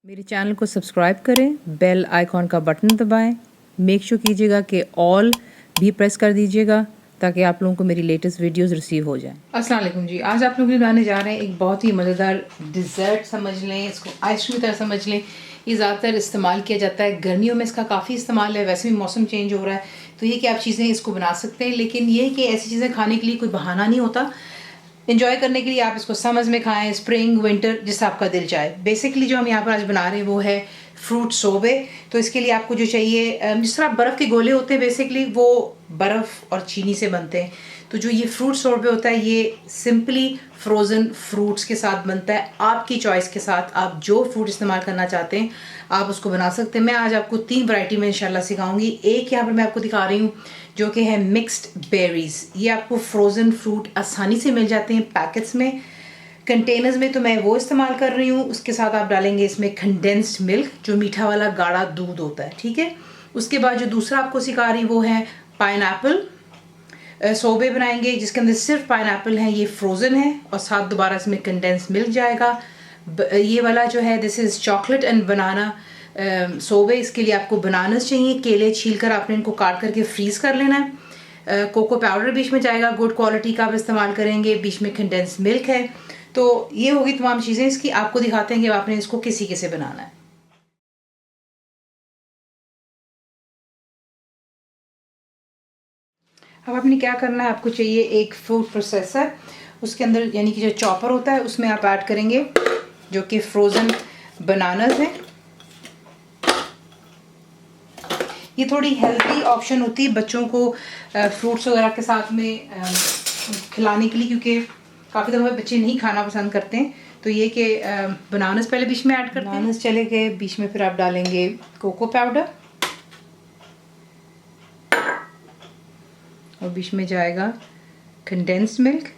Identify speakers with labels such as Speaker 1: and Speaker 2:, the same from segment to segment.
Speaker 1: मेरे चैनल को सब्सक्राइब करें, बेल आइकॉन का बटन दबाएं, मेक श्योर कीजिएगा कि ऑल भी प्रेस कर दीजिएगा ताकि आप लोगों को मेरी लेटेस्ट वीडियोस रिसीव हो जाएं। अस्सलाम वालेकुम जी, आज आप लोग बनाने जा रहे हैं एक बहुत ही मज़ेदार डिज़र्ट समझ लें, इसको आइसक्रीम की तरह समझ लें। ये ज़्यादातर इस्तेमाल किया जाता है गर्मियों में, इसका काफ़ी इस्तेमाल है, वैसे भी मौसम चेंज हो रहा है तो ये कि आप चीज़ें इसको बना सकते हैं, लेकिन ये कि ऐसी चीज़ें खाने के लिए कोई बहाना नहीं होता। इन्जॉय करने के लिए आप इसको समर्स में खाएं, स्प्रिंग विंटर जिससे आपका दिल चाहे। बेसिकली जो हम यहाँ पर आज बना रहे हैं वो है फ्रूट सोबे। तो इसके लिए आपको जो चाहिए, जिस तरह बर्फ़ के गोले होते हैं बेसिकली वो बर्फ़ और चीनी से बनते हैं। तो जो ये फ्रूट सोबे होता है ये सिंपली फ्रोज़न फ्रूट्स के साथ बनता है। आपकी चॉइस के साथ आप जो फ्रूट इस्तेमाल करना चाहते हैं आप उसको बना सकते हैं। मैं आज आपको 3 वैरायटी में इंशाल्लाह सिखाऊंगी। एक यहाँ पर मैं आपको दिखा रही हूँ जो कि है मिक्स्ड बेरीज। ये आपको फ्रोज़न फ्रूट आसानी से मिल जाते हैं पैकेट्स में, कंटेनर्स में, तो मैं वो इस्तेमाल कर रही हूँ। उसके साथ आप डालेंगे इसमें कंडेंस्ड मिल्क, जो मीठा वाला गाढ़ा दूध होता है, ठीक है। उसके बाद जो दूसरा आपको सिखा रही वो है पाइनएप्पल सोबे बनाएंगे, जिसके अंदर सिर्फ पाइनएप्पल है, ये फ्रोज़न है, और साथ दोबारा इसमें कंडेंस्ड मिल्क जाएगा। ये वाला जो है दिस इज़ चॉकलेट एंड बनाना सोबे। इसके लिए आपको बनानास चाहिए, केले छीलकर आपने इनको काट करके फ्रीज़ कर लेना है। कोको पाउडर बीच में जाएगा, गुड क्वालिटी का आप इस्तेमाल करेंगे। बीच में कंडेंस मिल्क है। तो ये होगी तमाम चीज़ें इसकी। आपको दिखाते हैं कि आपने इसको किसी कैसे बनाना है। अब आपने क्या करना है, आपको चाहिए एक फूड प्रोसेसर। उसके अंदर यानी कि जो चॉपर होता है उसमें आप ऐड करेंगे जो कि फ्रोज़न बनानास हैं। ये थोड़ी हेल्दी ऑप्शन होती है बच्चों को फ्रूट्स वगैरह के साथ में खिलाने के लिए, क्योंकि काफ़ी दफ़ा बच्चे नहीं खाना पसंद करते हैं। तो ये कि बनानास पहले बीच में ऐड करते हैं। बनानास चले गए बीच में, फिर आप डालेंगे कोको पाउडर और बीच में जाएगा कंडेंस्ड मिल्क।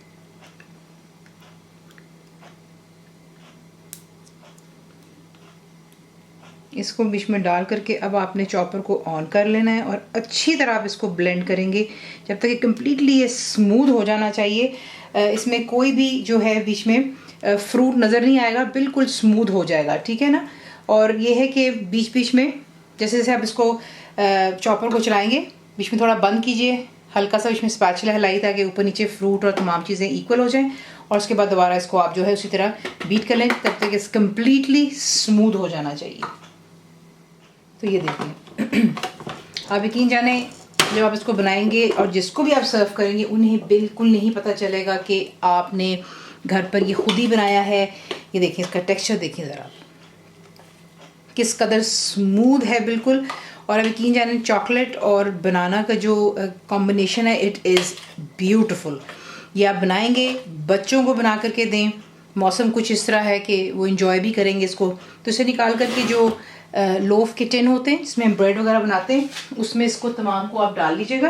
Speaker 1: इसको बीच में डाल करके अब आपने चॉपर को ऑन कर लेना है और अच्छी तरह आप इसको ब्लेंड करेंगे जब तक कि कम्प्लीटली ये स्मूथ हो जाना चाहिए। इसमें कोई भी जो है बीच में फ्रूट नज़र नहीं आएगा, बिल्कुल स्मूथ हो जाएगा, ठीक है ना। और ये है कि बीच बीच में जैसे जैसे आप इसको चॉपर को चलाएंगे बीच में थोड़ा बंद कीजिए, हल्का सा इसमें स्पैचुला हिलाई ताकि ऊपर नीचे फ्रूट और तमाम चीज़ें इक्वल हो जाएं। और उसके बाद दोबारा इसको आप जो है उसी तरह बीट कर लें तब तक इस कम्प्लीटली स्मूथ हो जाना चाहिए। तो ये देखिए आप यकीन जाने जब आप इसको बनाएंगे और जिसको भी आप सर्व करेंगे उन्हें बिल्कुल नहीं पता चलेगा कि आपने घर पर ये खुद ही बनाया है। ये देखिए इसका टेक्सचर देखिए ज़रा किस कदर स्मूथ है बिल्कुल। और अब यकीन जाने चॉकलेट और बनाना का जो कॉम्बिनेशन है इट इज़ ब्यूटीफुल। ये आप बनाएंगे, बच्चों को बना करके दें। मौसम कुछ इस तरह है कि वो इंजॉय भी करेंगे इसको। तो इसे निकाल करके जो लोफ के टिन होते हैं जिसमें हम ब्रेड वगैरह बनाते हैं उसमें इसको तमाम को आप डाल लीजिएगा।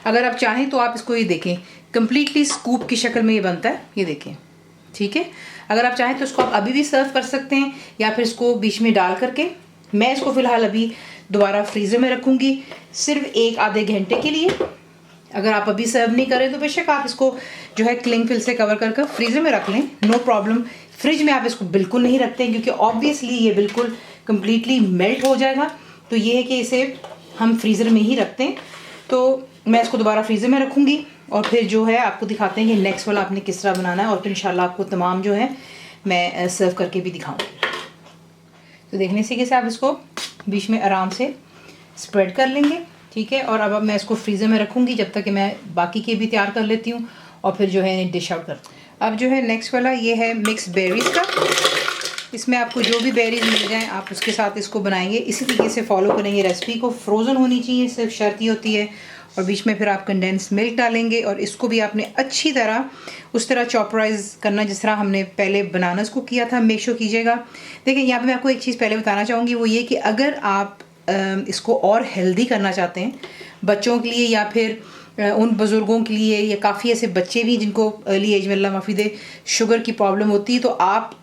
Speaker 1: अगर आप चाहें तो आप इसको ये देखें कम्प्लीटली स्कूप की शक्ल में ये बनता है, ये देखें, ठीक है। अगर आप चाहें तो इसको आप अभी भी सर्व कर सकते हैं या फिर इसको बीच में डाल करके, मैं इसको फ़िलहाल अभी दोबारा फ्रीज़र में रखूँगी सिर्फ 1 आधे घंटे के लिए। अगर आप अभी सर्व नहीं करें तो बेशक आप इसको जो है क्लिंग फिल से कवर करके फ्रीज़र में रख लें, नो प्रॉब्लम। फ्रिज में आप इसको बिल्कुल नहीं रखते हैं क्योंकि ऑब्वियसली ये बिल्कुल कम्प्लीटली मेल्ट हो जाएगा। तो ये है कि इसे हम फ्रीज़र में ही रखते हैं। तो मैं इसको दोबारा फ्रीज़र में रखूँगी और फिर जो है आपको दिखाते हैं कि नेक्स्ट वाला आपने किस तरह बनाना है, और फिर इंशाल्लाह आपको तमाम जो है मैं सर्व करके भी दिखाऊँगी। तो देखने से कैसे आप इसको बीच में आराम से स्प्रेड कर लेंगे, ठीक है। और अब मैं इसको फ्रीज़र में रखूँगी जब तक कि मैं बाकी के भी तैयार कर लेती हूँ और फिर जो है डिश आउट करती हूँ। अब जो है नेक्स्ट वाला ये है मिक्स बेरीज़ का। इसमें आपको जो भी बेरीज़ मिल जाएं आप उसके साथ इसको बनाएंगे, इसी तरीके से फॉलो करेंगे रेसिपी को। फ्रोज़न होनी चाहिए सिर्फ शर्त ही होती है। और बीच में फिर आप कंडेंस मिल्क डालेंगे और इसको भी आपने अच्छी तरह उस तरह चॉपराइज़ करना जिस तरह हमने पहले बनानास को किया था। मेक श्योर कीजिएगा। देखिए यहाँ पर मैं आपको एक चीज़ पहले बताना चाहूँगी, वो ये कि अगर आप इसको और हेल्दी करना चाहते हैं बच्चों के लिए या फिर उन बुज़ुर्गों के लिए, या काफ़ी ऐसे बच्चे भी जिनको अर्ली एज में अल्लाह माफ़ी दे शुगर की प्रॉब्लम होती है, तो आप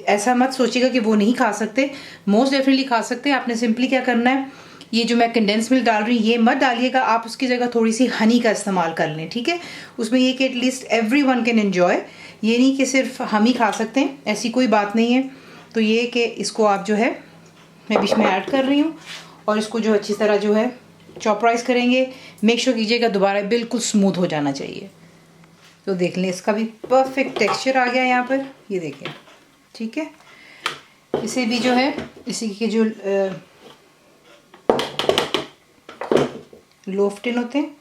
Speaker 1: ऐसा मत सोचिएगा कि वो नहीं खा सकते, मोस्ट डेफिनेटली खा सकते हैं। आपने सिंपली क्या करना है, ये जो मैं कंडेंस मिल्क डाल रही हूँ ये मत डालिएगा, आप उसकी जगह थोड़ी सी हनी का इस्तेमाल कर लें, ठीक है। उसमें ये कि एटलीस्ट एवरीवन कैन एंजॉय, ये नहीं कि सिर्फ हम ही खा सकते हैं, ऐसी कोई बात नहीं है। तो ये कि इसको आप जो है मैं बीच में ऐड कर रही हूँ और इसको जो अच्छी तरह जो है चॉपराइज करेंगे। मेक श्योर कीजिएगा दोबारा बिल्कुल स्मूथ हो जाना चाहिए। तो देख लें इसका भी परफेक्ट टेक्सचर आ गया यहाँ पर, ये देखें, ठीक है। इसे भी जो है इसी के जो लोफ टिन होते हैं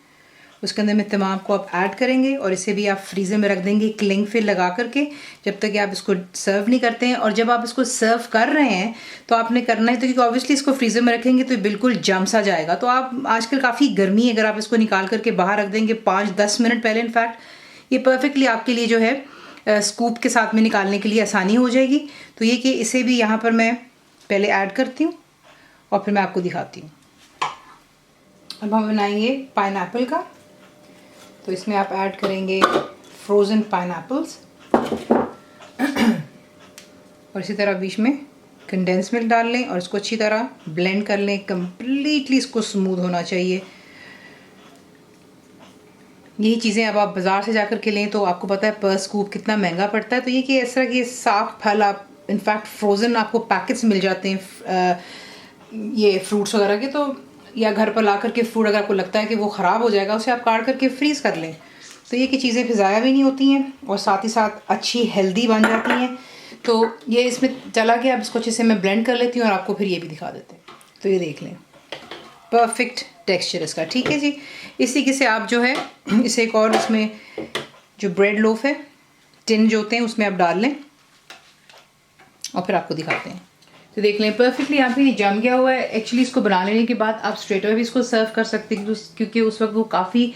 Speaker 1: उसके अंदर में तमाम को आप ऐड करेंगे और इसे भी आप फ्रीज़र में रख देंगे क्लिंग फिल लगा करके, जब तक कि आप इसको सर्व नहीं करते हैं। और जब आप इसको सर्व कर रहे हैं तो आपने करना है, तो क्योंकि ऑब्वियसली इसको फ्रीज़र में रखेंगे तो बिल्कुल जम सा जाएगा। तो आप आजकल काफ़ी गर्मी है, अगर आप इसको निकाल करके बाहर रख देंगे 5-10 मिनट पहले, इनफैक्ट ये परफेक्टली आपके लिए जो है स्कूप के साथ में निकालने के लिए आसानी हो जाएगी। तो ये कि इसे भी यहाँ पर मैं पहले ऐड करती हूँ और फिर मैं आपको दिखाती हूँ। अब हम बनाएंगे पाइनएप्पल का। तो इसमें आप ऐड करेंगे फ्रोज़न पाइनएप्पल्स और इसी तरह बीच में कंडेंस मिल्क डाल लें और इसको अच्छी तरह ब्लेंड कर लें। कम्प्लीटली इसको स्मूथ होना चाहिए। यही चीज़ें अब आप बाज़ार से जाकर के लें तो आपको पता है पर स्कूप कितना महंगा पड़ता है। तो ये कि इस तरह के साफ फल आप इनफैक्ट फ्रोज़न आपको पैकेट्स मिल जाते हैं ये फ्रूट्स वगैरह के, तो या घर पर ला करके फ्रूट अगर आपको लगता है कि वो ख़राब हो जाएगा उसे आप काट करके फ्रीज़ कर लें। तो ये कि चीज़ें फिर ज़ाया भी नहीं होती हैं और साथ ही साथ अच्छी हेल्दी बन जाती हैं। तो ये इसमें चला गया। अब इसको अच्छे से मैं ब्लेंड कर लेती हूँ और आपको फिर ये भी दिखा देते हैं। तो ये देख लें परफेक्ट टेक्सचर इसका, ठीक है जी। इस तरीके से आप जो है इसे एक और इसमें जो ब्रेड लोफ है टिन जो होते हैं उसमें आप डाल लें और फिर आपको दिखाते हैं। तो देख लें परफेक्टली यहाँ पे जम गया हुआ है। एक्चुअली इसको बना लेने के बाद आप स्ट्रेट अवे भी इसको सर्व कर सकते हैं क्योंकि उस वक्त वो काफ़ी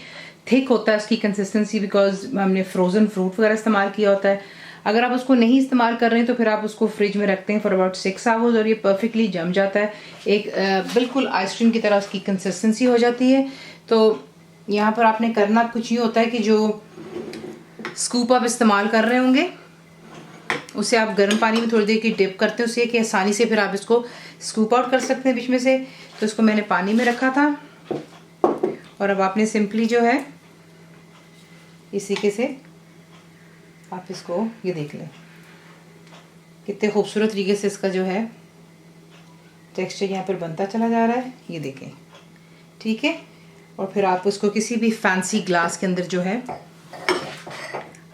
Speaker 1: थिक होता है उसकी कंसिस्टेंसी, बिकॉज हमने फ्रोज़न फ्रूट वगैरह इस्तेमाल किया होता है। अगर आप उसको नहीं इस्तेमाल कर रहे हैं तो फिर आप उसको फ्रिज में रखते हैं फॉर अबाउट 6 आवर्स और ये परफेक्टली जम जाता है। एक बिल्कुल आइसक्रीम की तरह उसकी कंसिस्टेंसी हो जाती है। तो यहाँ पर आपने करना कुछ ये होता है कि जो स्कूप आप इस्तेमाल कर रहे होंगे उसे आप गर्म पानी में थोड़ी देर की डिप करते हैं, उससे कि आसानी से फिर आप इसको स्कूप आउट कर सकते हैं बीच में से। तो इसको मैंने पानी में रखा था और अब आपने सिंपली जो है इस तरीके से आप इसको ये देख लें कितने खूबसूरत तरीके से इसका जो है टेक्सचर यहाँ पर बनता चला जा रहा है, ये देखें, ठीक है। और फिर आप उसको किसी भी फैंसी ग्लास के अंदर जो है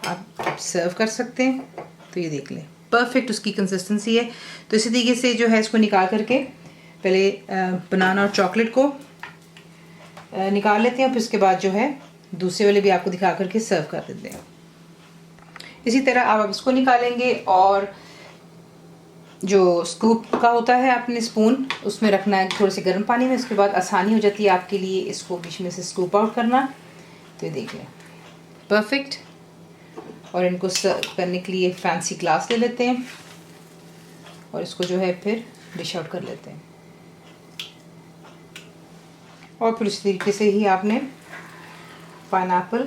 Speaker 1: आप सर्व कर सकते हैं। तो ये देख लें परफेक्ट उसकी कंसिस्टेंसी है। तो इसी तरीके से जो है इसको निकाल करके पहले बनाना और चॉकलेट को निकाल लेते हैं, फिर उसके बाद जो है दूसरे वाले भी आपको दिखा करके सर्व कर देते हैं। इसी तरह आप इसको निकालेंगे और जो स्कूप का होता है आपने स्पून उसमें रखना है थोड़े से गर्म पानी में, उसके बाद आसानी हो जाती है आपके लिए इसको बीच में से स्कूप आउट करना। तो ये देख लें परफेक्ट। और इनको सर्व करने के लिए फैंसी ग्लास ले लेते हैं और इसको जो है फिर डिश आउट कर लेते हैं। और फिर इस तरीके से ही आपने पाइनएप्पल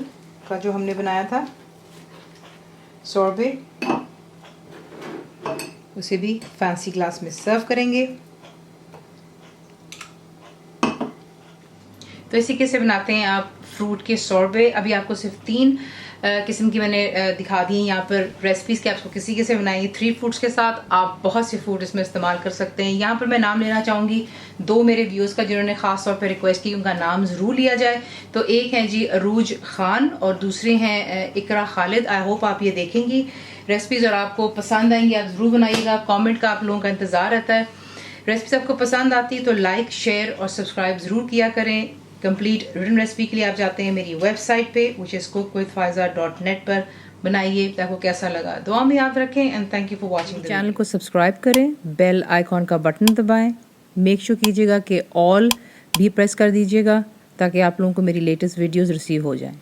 Speaker 1: का जो हमने बनाया था सॉर्बे उसे भी फैंसी ग्लास में सर्व करेंगे। तो इसी कैसे बनाते हैं आप फ्रूट के सॉर्बे। अभी आपको सिर्फ 3 किस्म की मैंने दिखा दी हैं यहाँ पर रेसिपीज़ के आपको किसी कैसे बनाएंगे 3 फ्रूट्स के साथ। आप बहुत से फ्रूट इसमें इस्तेमाल कर सकते हैं। यहाँ पर मैं नाम लेना चाहूँगी 2 मेरे व्यूज़ का जिन्होंने ख़ास तौर पर रिक्वेस्ट की उनका नाम ज़रूर लिया जाए। तो एक है जी अरूज खान और दूसरे हैं इकरा खालिद। आई होप आप ये देखेंगी रेसिपीज़ और आपको पसंद आएंगी, आप ज़रूर बनाइएगा। कमेंट का आप लोगों का इंतज़ार रहता है। रेसिपीज़ आपको पसंद आती है तो लाइक शेयर और सब्सक्राइब ज़रूर किया करें। कंप्लीट रिटन रेसिपी के लिए आप जाते हैं मेरी वेबसाइट पे which is cookwithfaiza.net पर। बनाइए, आपको कैसा लगा दुआ में याद रखें and thank you for watching. Channel को सब्सक्राइब करें, बेल आइकॉन का बटन दबाएं, मेक श्योर कीजिएगा कि ऑल भी प्रेस कर दीजिएगा ताकि आप लोगों को मेरी लेटेस्ट वीडियोस रिसीव हो जाएं।